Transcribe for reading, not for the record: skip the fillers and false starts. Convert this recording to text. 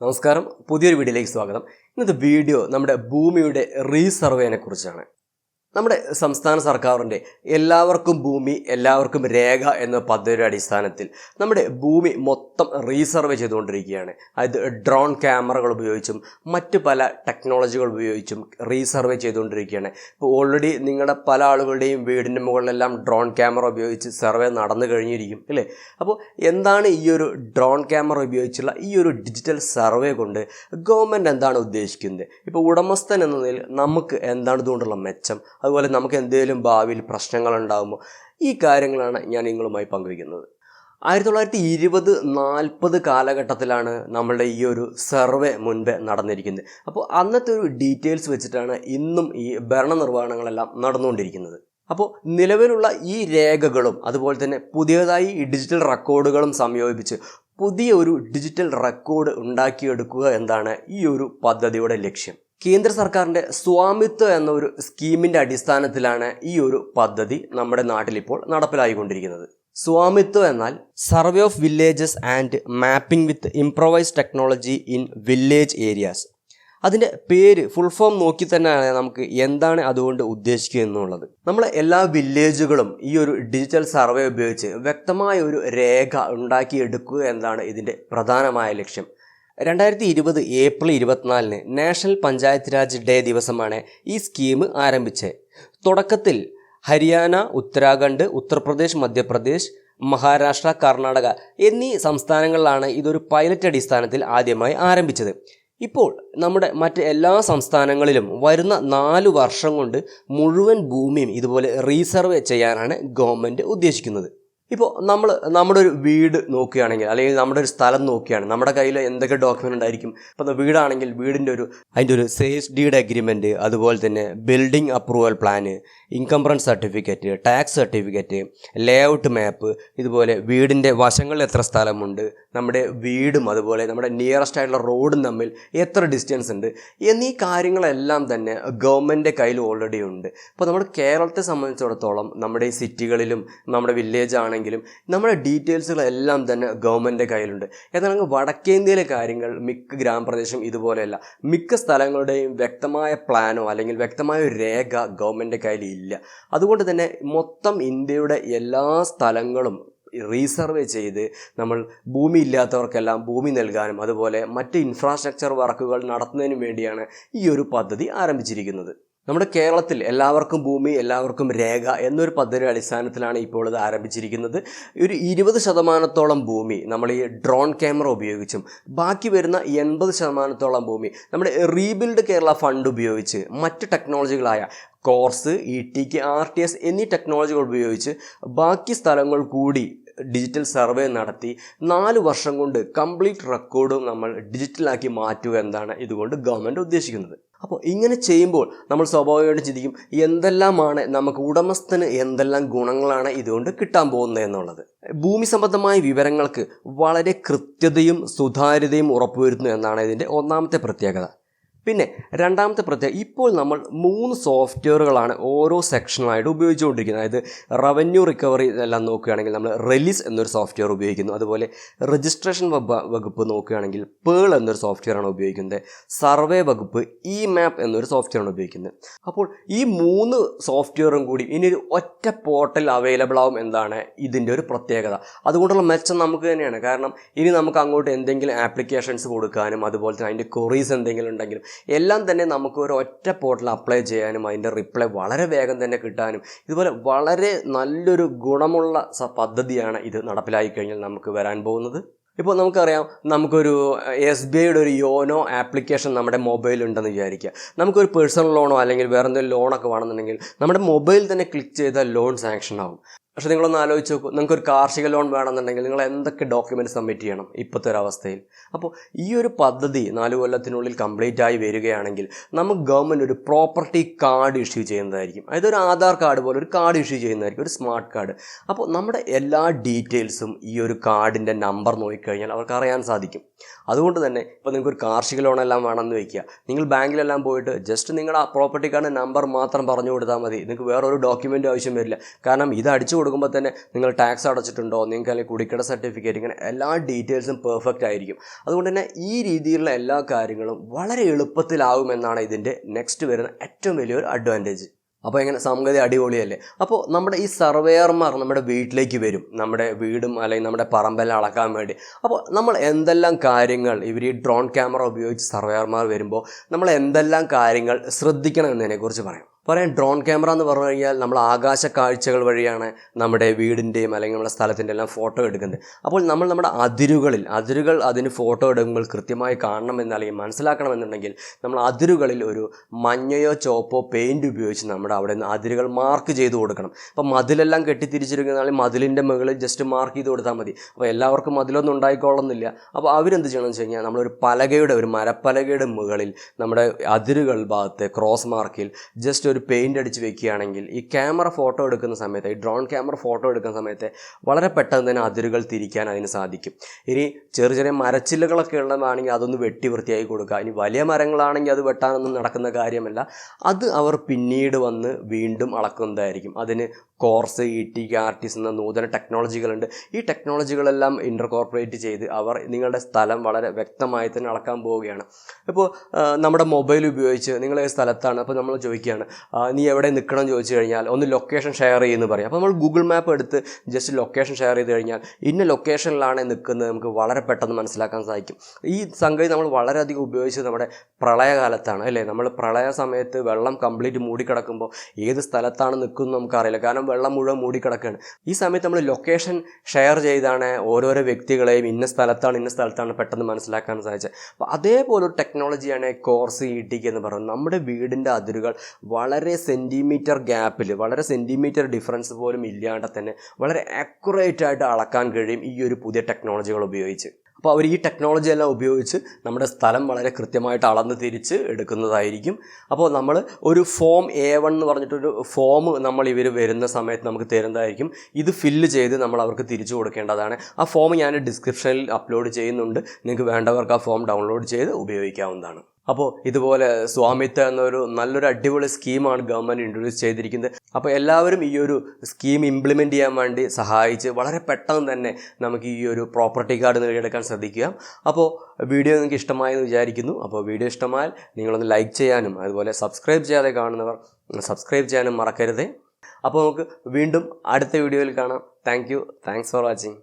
നമസ്കാരം, പുതിയൊരു വീഡിയോയിലേക്ക് സ്വാഗതം. ഇന്നത്തെ വീഡിയോ നമ്മുടെ ഭൂമിയുടെ റീസർവേനെ കുറിച്ചാണ്. നമ്മുടെ സംസ്ഥാന സർക്കാരിൻ്റെ എല്ലാവർക്കും ഭൂമി എല്ലാവർക്കും രേഖ എന്ന പദ്ധതിയുടെ അടിസ്ഥാനത്തിൽ നമ്മുടെ ഭൂമി മൊത്തം റീസർവേ ചെയ്തുകൊണ്ടിരിക്കുകയാണ്. അതായത് ഡ്രോൺ ക്യാമറകൾ ഉപയോഗിച്ചും മറ്റ് പല ടെക്നോളജികൾ ഉപയോഗിച്ചും റീസർവേ ചെയ്തുകൊണ്ടിരിക്കുകയാണ്. ഇപ്പോൾ ഓൾറെഡി നിങ്ങളുടെ പല ആളുകളുടെയും വീടിൻ്റെ മുകളിലെല്ലാം ഡ്രോൺ ക്യാമറ ഉപയോഗിച്ച് സർവേ നടന്നു കഴിഞ്ഞിരിക്കും അല്ലേ? അപ്പോൾ എന്താണ് ഈ ഒരു ഡ്രോൺ ക്യാമറ ഉപയോഗിച്ചുള്ള ഈ ഒരു ഡിജിറ്റൽ സർവേ കൊണ്ട് ഗവൺമെൻറ് എന്താണ് ഉദ്ദേശിക്കുന്നത്? ഇപ്പോൾ ഉടമസ്ഥൻ എന്നതിൽ നമുക്ക് എന്താണ് ഇതുകൊണ്ടുള്ള മെച്ചം, അതുപോലെ നമുക്ക് എന്തെങ്കിലും ഭാവിയിൽ പ്രശ്നങ്ങളുണ്ടാകുമോ, ഈ കാര്യങ്ങളാണ് ഞാൻ നിങ്ങളുമായി പങ്കുവയ്ക്കുന്നത്. 1920-40 കാലഘട്ടത്തിലാണ് നമ്മളുടെ ഈ ഒരു സർവേ മുൻപേ നടന്നിരിക്കുന്നത്. അപ്പോൾ അന്നത്തെ ഒരു ഡീറ്റെയിൽസ് വെച്ചിട്ടാണ് ഇന്നും ഈ ഭരണനിർവഹണങ്ങളെല്ലാം നടന്നുകൊണ്ടിരിക്കുന്നത്. അപ്പോൾ നിലവിലുള്ള ഈ രേഖകളും അതുപോലെ തന്നെ പുതിയതായി ഈ ഡിജിറ്റൽ റെക്കോർഡുകളും സംയോജിപ്പിച്ച് പുതിയ ഒരു ഡിജിറ്റൽ റെക്കോർഡ് ഉണ്ടാക്കിയെടുക്കുക എന്താണ് ഈ ഒരു പദ്ധതിയുടെ ലക്ഷ്യം. കേന്ദ്ര സർക്കാരിൻ്റെ സ്വാമിത്വ എന്ന ഒരു സ്കീമിൻ്റെ അടിസ്ഥാനത്തിലാണ് ഈ ഒരു പദ്ധതി നമ്മുടെ നാട്ടിലിപ്പോൾ നടപ്പിലായിക്കൊണ്ടിരിക്കുന്നത്. സ്വാമിത്വ എന്നാൽ survey of villages and mapping with improvised technology in village areas. അതിൻ്റെ പേര് ഫുൾ ഫോം നോക്കി തന്നെയാണ് നമുക്ക് എന്താണ് അതുകൊണ്ട് ഉദ്ദേശിക്കുക എന്നുള്ളത്. നമ്മളെ എല്ലാ വില്ലേജുകളും ഈ ഒരു ഡിജിറ്റൽ സർവേ ഉപയോഗിച്ച് വ്യക്തമായ ഒരു രേഖ ഉണ്ടാക്കിയെടുക്കുക എന്നതാണ് ഇതിൻ്റെ പ്രധാനമായ ലക്ഷ്യം. 2020 April 24 national panchayat Raj day ദിവസമാണ് ഈ സ്കീം ആരംഭിച്ചത്. തുടക്കത്തിൽ ഹരിയാന, ഉത്തരാഖണ്ഡ്, ഉത്തർപ്രദേശ്, മധ്യപ്രദേശ്, മഹാരാഷ്ട്ര, കർണാടക എന്നീ സംസ്ഥാനങ്ങളിലാണ് ഇതൊരു പൈലറ്റ് അടിസ്ഥാനത്തിൽ ആദ്യമായി ആരംഭിച്ചത്. ഇപ്പോൾ നമ്മുടെ മറ്റ് എല്ലാ സംസ്ഥാനങ്ങളിലും വരുന്ന 4 വർഷം കൊണ്ട് മുഴുവൻ ഭൂമിയും ഇതുപോലെ റീസർവേ ചെയ്യാനാണ് ഗവൺമെൻറ് ഉദ്ദേശിക്കുന്നത്. ഇപ്പോൾ നമ്മുടെ ഒരു വീട് നോക്കുകയാണെങ്കിൽ, അല്ലെങ്കിൽ നമ്മുടെ ഒരു സ്ഥലം നോക്കുകയാണ്, നമ്മുടെ കയ്യിൽ എന്തൊക്കെ ഡോക്യുമെൻ്റ് ഉണ്ടായിരിക്കും? ഇപ്പോൾ വീടാണെങ്കിൽ വീടിൻ്റെ അതിൻ്റെ ഒരു സെയിൽസ് ഡീഡ് അഗ്രിമെൻറ്റ്, അതുപോലെ തന്നെ building approval plan, encumbrance certificate, tax certificate, layout map, ഇതുപോലെ വീടിൻ്റെ വശങ്ങളിൽ എത്ര സ്ഥലമുണ്ട്, നമ്മുടെ വീടും അതുപോലെ നമ്മുടെ നിയറസ്റ്റ് ആയിട്ടുള്ള റോഡും തമ്മിൽ എത്ര ഡിസ്റ്റൻസ് ഉണ്ട് എന്നീ കാര്യങ്ങളെല്ലാം തന്നെ ഗവൺമെൻറ്റിൻ്റെ കയ്യിൽ ഓൾറെഡി ഉണ്ട്. ഇപ്പോൾ നമ്മുടെ കേരളത്തെ സംബന്ധിച്ചിടത്തോളം നമ്മുടെ ഈ സിറ്റികളിലും നമ്മുടെ വില്ലേജ് ആണെങ്കിലും നമ്മുടെ ഡീറ്റെയിൽസുകളെല്ലാം തന്നെ ഗവൺമെൻറ്റിൻ്റെ കയ്യിലുണ്ട്. എന്നാൽ വടക്കേന്ത്യയിലെ കാര്യങ്ങൾ മിക്ക ഗ്രാമപ്രദേശം ഇതുപോലെയല്ല. മിക്ക സ്ഥലങ്ങളുടെയും വ്യക്തമായ പ്ലാനോ അല്ലെങ്കിൽ വ്യക്തമായ ഒരു രേഖ ഗവൺമെൻറ്റിൻ്റെ കയ്യിൽ ഇല്ല. അതുകൊണ്ട് തന്നെ മൊത്തം ഇന്ത്യയുടെ എല്ലാ സ്ഥലങ്ങളും റീസർവേ ചെയ്ത് നമ്മൾ ഭൂമി ഇല്ലാത്തവർക്കെല്ലാം ഭൂമി നൽകാനും അതുപോലെ മറ്റ് ഇൻഫ്രാസ്ട്രക്ചർ വർക്കുകൾ നടത്തുന്നതിനും വേണ്ടിയാണ് ഈ ഒരു പദ്ധതി ആരംഭിച്ചിരിക്കുന്നത്. നമ്മുടെ കേരളത്തിൽ എല്ലാവർക്കും ഭൂമി എല്ലാവർക്കും രേഖ എന്നൊരു പദ്ധതിയുടെ അടിസ്ഥാനത്തിലാണ് ഇപ്പോൾ ഇത് ആരംഭിച്ചിരിക്കുന്നത്. ഒരു 20% ഭൂമി നമ്മൾ ഈ ഡ്രോൺ ക്യാമറ ഉപയോഗിച്ചും ബാക്കി വരുന്ന 80% ഭൂമി നമ്മുടെ റീബിൽഡ് കേരള ഫണ്ട് ഉപയോഗിച്ച് മറ്റ് ടെക്നോളജികളായ കോർസ്, ETK, RTS എന്നീ ടെക്നോളജികൾ ഉപയോഗിച്ച് ബാക്കി സ്ഥലങ്ങൾ കൂടി ഡിജിറ്റൽ സർവേ നടത്തി 4 വർഷം കൊണ്ട് കംപ്ലീറ്റ് റെക്കോർഡും നമ്മൾ ഡിജിറ്റലാക്കി മാറ്റുക എന്നാണ് ഇതുകൊണ്ട് ഗവൺമെൻറ് ഉദ്ദേശിക്കുന്നത്. അപ്പോൾ ഇങ്ങനെ ചെയ്യുമ്പോൾ നമ്മൾ സ്വാഭാവികമായിട്ടും ചിന്തിക്കും, എന്തെല്ലാമാണ് നമുക്ക് ഉടമസ്ഥന് എന്തെല്ലാം ഗുണങ്ങളാണ് ഇതുകൊണ്ട് കിട്ടാൻ പോകുന്നത് എന്നുള്ളത്. ഭൂമി സംബന്ധമായ വിവരങ്ങൾക്ക് വളരെ കൃത്യതയും സുതാര്യതയും ഉറപ്പുവരുത്തുന്നു എന്നാണ് ഇതിൻ്റെ ഒന്നാമത്തെ പ്രത്യേകത. പിന്നെ രണ്ടാമത്തെ പ്രത്യേകത, ഇപ്പോൾ നമ്മൾ 3 സോഫ്റ്റ്വെയറുകളാണ് ഓരോ സെക്ഷനുമായിട്ട് ഉപയോഗിച്ചുകൊണ്ടിരിക്കുന്നത്. അതായത് റവന്യൂ റിക്കവറി എല്ലാം നോക്കുകയാണെങ്കിൽ നമ്മൾ റിലീസ് എന്നൊരു സോഫ്റ്റ്വെയർ ഉപയോഗിക്കുന്നു. അതുപോലെ രജിസ്ട്രേഷൻ വകുപ്പ് നോക്കുകയാണെങ്കിൽ പേൾ എന്നൊരു സോഫ്റ്റ്വെയറാണ് ഉപയോഗിക്കുന്നത്. സർവേ വകുപ്പ് മാപ്പ് എന്നൊരു സോഫ്റ്റ്വെയറാണ് ഉപയോഗിക്കുന്നത്. അപ്പോൾ ഈ 3 സോഫ്റ്റ്വെയറും കൂടി ഇനി ഒരു ഒറ്റ പോർട്ടൽ അവൈലബിൾ ആവും എന്നാണ് ഇതിൻ്റെ ഒരു പ്രത്യേകത. അതുകൊണ്ടുള്ള മെച്ചം നമുക്ക് തന്നെയാണ്. കാരണം ഇനി നമുക്ക് അങ്ങോട്ട് എന്തെങ്കിലും ആപ്ലിക്കേഷൻസ് കൊടുക്കാനും അതുപോലെ തന്നെ അതിൻ്റെ ക്വറീസ് എന്തെങ്കിലും ഉണ്ടെങ്കിലും എല്ലാം തന്നെ നമുക്ക് ഒരു ഒറ്റ പോർട്ടൽ അപ്ലൈ ചെയ്യാനും അതിൻ്റെ റിപ്ലൈ വളരെ വേഗം തന്നെ കിട്ടാനും ഇതുപോലെ വളരെ നല്ലൊരു ഗുണമുള്ള പദ്ധതിയാണ് ഇത് നടപ്പിലായി കഴിഞ്ഞാൽ നമുക്ക് വരാൻ പോകുന്നത്. ഇപ്പോൾ നമുക്കറിയാം, നമുക്കൊരു SBIയുടെ ഒരു യോനോ ആപ്ലിക്കേഷൻ നമ്മുടെ മൊബൈലുണ്ടെന്ന് വിചാരിക്കുക. നമുക്കൊരു പേഴ്സണൽ ലോണോ അല്ലെങ്കിൽ വേറെ എന്തെങ്കിലും ലോണൊക്കെ വേണമെന്നുണ്ടെങ്കിൽ നമ്മുടെ മൊബൈൽ തന്നെ ക്ലിക്ക് ചെയ്താൽ ലോൺ സാങ്ഷൻ ആവും. പക്ഷേ നിങ്ങളൊന്ന് ആലോചിച്ച് നോക്കൂ, നിങ്ങൾക്കൊരു കാർഷിക ലോൺ വേണമെന്നുണ്ടെങ്കിൽ നിങ്ങൾ എന്തൊക്കെ ഡോക്യുമെൻറ്റ് സബ്മിറ്റ് ചെയ്യണം ഇപ്പോഴത്തെ ഒരു അവസ്ഥയിൽ. അപ്പോൾ ഈ ഒരു പദ്ധതി 4 കൊല്ലത്തിനുള്ളിൽ കംപ്ലീറ്റ് ആയി വരികയാണെങ്കിൽ നമുക്ക് ഗവൺമെൻറ് ഒരു പ്രോപ്പർട്ടി കാർഡ് ഇഷ്യൂ ചെയ്യുന്നതായിരിക്കും. അതായത് ഒരു ആധാർ കാർഡ് പോലെ ഒരു കാർഡ് ഇഷ്യൂ ചെയ്യുന്നതായിരിക്കും, ഒരു സ്മാർട്ട് കാർഡ്. അപ്പോൾ നമ്മുടെ എല്ലാ ഡീറ്റെയിൽസും ഈ ഒരു കാർഡിൻ്റെ നമ്പർ നോക്കിക്കഴിഞ്ഞാൽ അവർക്ക് അറിയാൻ സാധിക്കും. അതുകൊണ്ട് തന്നെ ഇപ്പോൾ നിങ്ങൾക്കൊരു കാർഷിക ലോണെല്ലാം വേണമെന്ന് വയ്ക്കുക, നിങ്ങൾ ബാങ്കിലെല്ലാം പോയിട്ട് ജസ്റ്റ് നിങ്ങളുടെ ആ പ്രോപ്പർട്ടി കാർഡിൻ്റെ നമ്പർ മാത്രം പറഞ്ഞു കൊടുത്താൽ മതി. നിങ്ങൾക്ക് വേറൊരു ഡോക്യുമെൻറ്റും ആവശ്യം വരില്ല. കാരണം ഇത് അടിച്ചു കൊടുക്കുമ്പോൾ തന്നെ നിങ്ങൾ ടാക്സ് അടച്ചിട്ടുണ്ടോ, നിങ്ങൾക്ക് അല്ലെങ്കിൽ കുടിക്കട സർട്ടിഫിക്കറ്റ്, ഇങ്ങനെ എല്ലാ ഡീറ്റെയിൽസും പെർഫെക്റ്റ് ആയിരിക്കും. അതുകൊണ്ട് തന്നെ ഈ രീതിയിലുള്ള എല്ലാ കാര്യങ്ങളും വളരെ എളുപ്പത്തിലാവുമെന്നാണ് ഇതിൻ്റെ നെക്സ്റ്റ് വരുന്ന ഏറ്റവും വലിയൊരു അഡ്വാൻറ്റേജ്. അപ്പോൾ എങ്ങനെ സംഗതി അടിപൊളിയല്ലേ? അപ്പോൾ നമ്മുടെ ഈ സർവേയർമാർ നമ്മുടെ വീട്ടിലേക്ക് വരും, നമ്മുടെ വീടും അല്ലെങ്കിൽ നമ്മുടെ പറമ്പെല്ലാം അളക്കാൻ വേണ്ടി. അപ്പോൾ നമ്മൾ എന്തെല്ലാം കാര്യങ്ങൾ ഇവർ ഈ ഡ്രോൺ ക്യാമറ ഉപയോഗിച്ച് സർവേയർമാർ വരുമ്പോൾ നമ്മൾ എന്തെല്ലാം കാര്യങ്ങൾ ശ്രദ്ധിക്കണം എന്നതിനെക്കുറിച്ച് പറയാം. ഡ്രോൺ ക്യാമറ എന്ന് പറഞ്ഞു കഴിഞ്ഞാൽ നമ്മൾ ആകാശ കാഴ്ചകൾ വഴിയാണ് നമ്മുടെ വീടിൻ്റെയും അല്ലെങ്കിൽ നമ്മുടെ സ്ഥലത്തിൻ്റെ എല്ലാം ഫോട്ടോ എടുക്കുന്നത്. അപ്പോൾ നമ്മൾ നമ്മുടെ അതിരുകൾ അതിന് ഫോട്ടോ എടുക്കുമ്പോൾ കൃത്യമായി കാണണമെന്ന് അല്ലെങ്കിൽ മനസ്സിലാക്കണമെന്നുണ്ടെങ്കിൽ നമ്മൾ അതിരുകളിൽ ഒരു മഞ്ഞയോ ചോപ്പോ പെയിൻറ്റ് ഉപയോഗിച്ച് നമ്മുടെ അവിടെ നിന്ന് അതിരുകൾ മാർക്ക് ചെയ്ത് കൊടുക്കണം. അപ്പോൾ മതിലെല്ലാം കെട്ടിത്തിരിച്ചിരിക്കുന്ന മതിലിൻ്റെ മുകളിൽ ജസ്റ്റ് മാർക്ക് ചെയ്ത് കൊടുത്താൽ മതി. അപ്പോൾ എല്ലാവർക്കും മതിലൊന്നും ഉണ്ടായിക്കൊള്ളുന്നില്ല. അപ്പോൾ അവരെന്ത് ചെയ്യണമെന്ന് വെച്ച് കഴിഞ്ഞാൽ നമ്മളൊരു ഒരു മരപ്പലകയുടെ മുകളിൽ നമ്മുടെ അതിരുകൾ ഭാഗത്ത് ക്രോസ് മാർക്കിൽ ജസ്റ്റ് ഒരു പെയിൻ്റ് അടിച്ച് വെക്കുകയാണെങ്കിൽ ഈ ക്യാമറ ഫോട്ടോ എടുക്കുന്ന സമയത്ത്, ഈ ഡ്രോൺ ക്യാമറ ഫോട്ടോ എടുക്കുന്ന സമയത്ത് വളരെ പെട്ടെന്ന് തന്നെ അതിരുകൾ തിരിക്കാൻ അതിന് സാധിക്കും. ഇനി ചെറിയ മരച്ചില്ലകളൊക്കെ ഉള്ളതാണെങ്കിൽ അതൊന്ന് വെട്ടി വൃത്തിയാക്കി കൊടുക്കുക. ഇനി വലിയ മരങ്ങളാണെങ്കിൽ അത് വെട്ടാനൊന്നും നടക്കുന്ന കാര്യമല്ല. അത് അവർ പിന്നീട് വന്ന് വീണ്ടും അളക്കുന്നതായിരിക്കും. അതിന് കോർസ്, ആർട്ടിസ് എന്ന നൂതന ടെക്നോളജികളുണ്ട്. ഈ ടെക്നോളജികളെല്ലാം ഇൻ്റർകോർപ്പറേറ്റ് ചെയ്ത് അവർ നിങ്ങളുടെ സ്ഥലം വളരെ വ്യക്തമായി തന്നെ അളക്കാൻ പോവുകയാണ്. ഇപ്പോൾ നമ്മുടെ മൊബൈൽ ഉപയോഗിച്ച് നിങ്ങൾ ഏത് സ്ഥലത്താണ്, അപ്പോൾ നമ്മൾ ചോദിക്കുകയാണ് നീ എവിടെ നിൽക്കണം എന്ന് ചോദിച്ചു കഴിഞ്ഞാൽ ഒന്ന് ലൊക്കേഷൻ ഷെയർ ചെയ്യുമെന്ന് പറയും. അപ്പോൾ നമ്മൾ ഗൂഗിൾ മാപ്പ് എടുത്ത് ജസ്റ്റ് ലൊക്കേഷൻ ഷെയർ ചെയ്ത് കഴിഞ്ഞാൽ ഇന്ന ലൊക്കേഷനിലാണ് നിൽക്കുന്നത് നമുക്ക് വളരെ പെട്ടെന്ന് മനസ്സിലാക്കാൻ സാധിക്കും. ഈ സംഗതി നമ്മൾ വളരെയധികം ഉപയോഗിച്ചത് നമ്മുടെ പ്രളയകാലത്താണ് അല്ലേ? നമ്മൾ പ്രളയ സമയത്ത് വെള്ളം കംപ്ലീറ്റ് മൂടിക്കിടക്കുമ്പോൾ ഏത് സ്ഥലത്താണ് നിൽക്കുന്നത് നമുക്കറിയില്ല, കാരണം വെള്ളം മുഴുവൻ മൂടിക്കിടക്കുകയാണ്. ഈ സമയത്ത് നമ്മൾ ലൊക്കേഷൻ ഷെയർ ചെയ്താണ് ഓരോരോ വ്യക്തികളെയും ഇന്ന സ്ഥലത്താണ് പെട്ടെന്ന് മനസ്സിലാക്കാൻ സാധിച്ചത്. അപ്പോൾ അതേപോലൊരു ടെക്നോളജിയാണ് കോർസ് എന്ന് പറയുന്നത്. നമ്മുടെ വീടിൻ്റെ അതിരുകൾ വളരെ സെൻറ്റിമീറ്റർ ഗ്യാപ്പിൽ, വളരെ സെൻറ്റിമീറ്റർ ഡിഫറൻസ് പോലും ഇല്ലാണ്ട് തന്നെ വളരെ ആക്യുറേറ്റ് ആയിട്ട് അളക്കാൻ കഴിയും ഈ ഒരു പുതിയ ടെക്നോളജികൾ ഉപയോഗിച്ച്. അപ്പോൾ അവർ ഈ ടെക്നോളജി എല്ലാം ഉപയോഗിച്ച് നമ്മുടെ സ്ഥലം വളരെ കൃത്യമായിട്ട് അളന്ന് തിരിച്ച് എടുക്കുന്നതായിരിക്കും. അപ്പോൾ നമ്മൾ ഒരു ഫോം A1 എന്ന് പറഞ്ഞിട്ടൊരു ഫോം ഇവർ വരുന്ന സമയത്ത് നമുക്ക് തരുന്നതായിരിക്കും. ഇത് ഫില്ല് ചെയ്ത് നമ്മൾ അവർക്ക് തിരിച്ചു കൊടുക്കേണ്ടതാണ്. ആ ഫോം ഞാൻ ഡിസ്ക്രിപ്ഷനിൽ അപ്ലോഡ് ചെയ്യുന്നുണ്ട്. നിങ്ങൾക്ക് വേണ്ടവർക്ക് ആ ഫോം ഡൗൺലോഡ് ചെയ്ത് ഉപയോഗിക്കാവുന്നതാണ്. അപ്പോൾ ഇതുപോലെ സ്വാമിത്വ എന്നൊരു നല്ലൊരു അടിപൊളി സ്കീമാണ് ഗവൺമെൻറ് ഇൻട്രൊഡ്യൂസ് ചെയ്തിരിക്കുന്നത്. അപ്പോൾ എല്ലാവരും ഈ ഒരു സ്കീം ഇംപ്ലിമെൻറ്റ് ചെയ്യാൻ വേണ്ടി സഹായിച്ച് വളരെ പെട്ടെന്ന് തന്നെ നമുക്ക് ഈ ഒരു പ്രോപ്പർട്ടി കാർഡ് നേടിയെടുക്കാൻ ശ്രദ്ധിക്കുക. അപ്പോൾ വീഡിയോ നിങ്ങൾക്ക് ഇഷ്ടമായെന്ന് വിചാരിക്കുന്നു. അപ്പോൾ വീഡിയോ ഇഷ്ടമായാൽ നിങ്ങളൊന്ന് ലൈക്ക് ചെയ്യാനും അതുപോലെ സബ്സ്ക്രൈബ് ചെയ്യാതെ കാണുന്നവർ സബ്സ്ക്രൈബ് ചെയ്യാനും മറക്കരുത്. അപ്പോൾ നമുക്ക് വീണ്ടും അടുത്ത വീഡിയോയിൽ കാണാം. Thanks for watching.